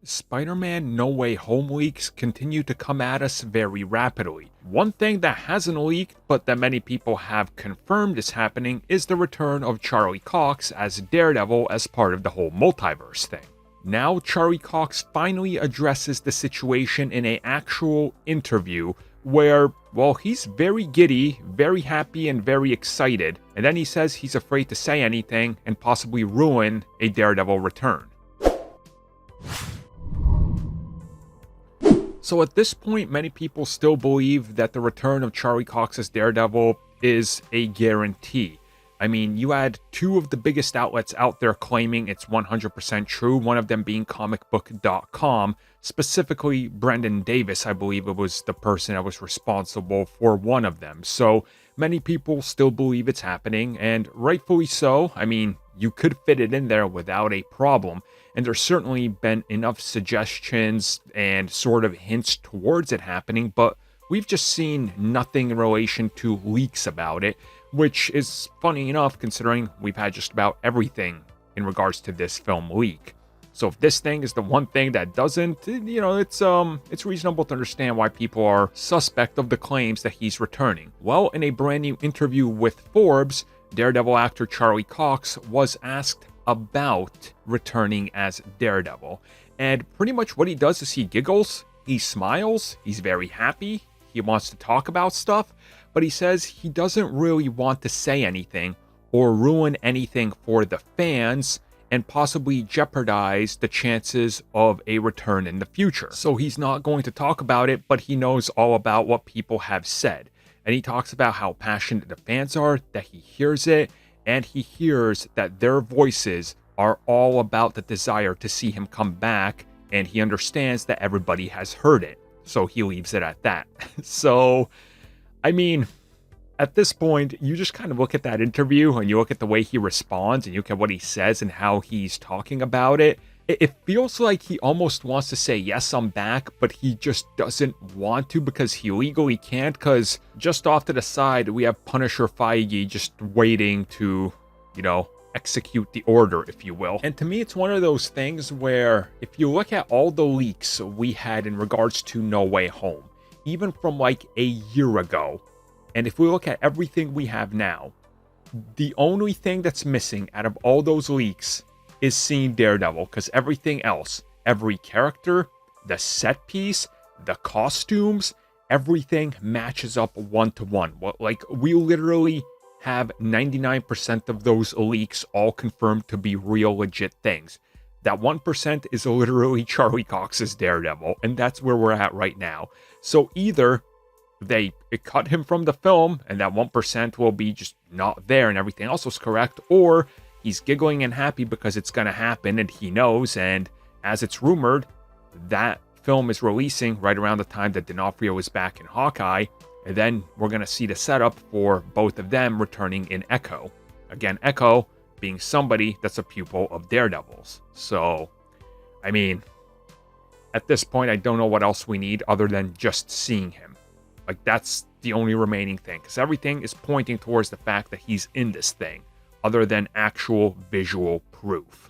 Spider-Man No Way Home leaks continue to come at us very rapidly. One thing that hasn't leaked, but that many people have confirmed is happening, is the return of Charlie Cox as Daredevil as part of the whole multiverse thing. Now Charlie Cox finally addresses the situation in an actual interview where, well, he's very giddy, very happy, and very excited, and then he says he's afraid to say anything and possibly ruin a Daredevil return. So at this point, many people still believe that the return of Charlie Cox as Daredevil is a guarantee. I mean, you had two of the biggest outlets out there claiming it's 100% true, one of them being comicbook.com, specifically Brendan Davis, I believe it was the person that was responsible for one of them. So many people still believe it's happening, and rightfully so. I mean, you could fit it in there without a problem, and there's certainly been enough suggestions and sort of hints towards it happening, but we've just seen nothing in relation to leaks about it, which is funny enough considering we've had just about everything in regards to this film leak. So if this thing is the one thing that doesn't, you know, it's reasonable to understand why people are suspect of the claims that he's returning. Well, in a brand new interview with Forbes, Daredevil actor Charlie Cox was asked about returning as Daredevil. And pretty much what he does is he giggles, he smiles, he's very happy, he wants to talk about stuff, but he says he doesn't really want to say anything or ruin anything for the fans and possibly jeopardize the chances of a return in the future. So he's not going to talk about it, but he knows all about what people have said. And he talks about how passionate the fans are, that he hears it, and he hears that their voices are all about the desire to see him come back, and he understands that everybody has heard it. So he leaves it at that. So, I mean, at this point, you just kind of look at that interview and you look at the way he responds and you look at what he says and how he's talking about it. It feels like he almost wants to say, yes, I'm back, but he just doesn't want to because he legally can't, because just off to the side, we have Punisher Feige just waiting to, you know, execute the order, if you will. And to me, it's one of those things where if you look at all the leaks we had in regards to No Way Home, even from like a year ago, and if we look at everything we have now, the only thing that's missing out of all those leaks is seeing Daredevil, because everything else, every character, the set piece, the costumes, everything matches up one-to-one. Like, we literally have 99% of those leaks all confirmed to be real legit things. That 1% is literally Charlie Cox's Daredevil, and that's where we're at right now. So either they cut him from the film, and that 1% will be just not there and everything else was correct, or he's giggling and happy because it's going to happen and he knows, and as it's rumored, that film is releasing right around the time that D'Onofrio is back in Hawkeye, and then we're going to see the setup for both of them returning in Echo. Again, Echo being somebody that's a pupil of Daredevil's. So, I mean, at this point, I don't know what else we need other than just seeing him. Like, that's the only remaining thing, because everything is pointing towards the fact that he's in this thing, other than actual visual proof.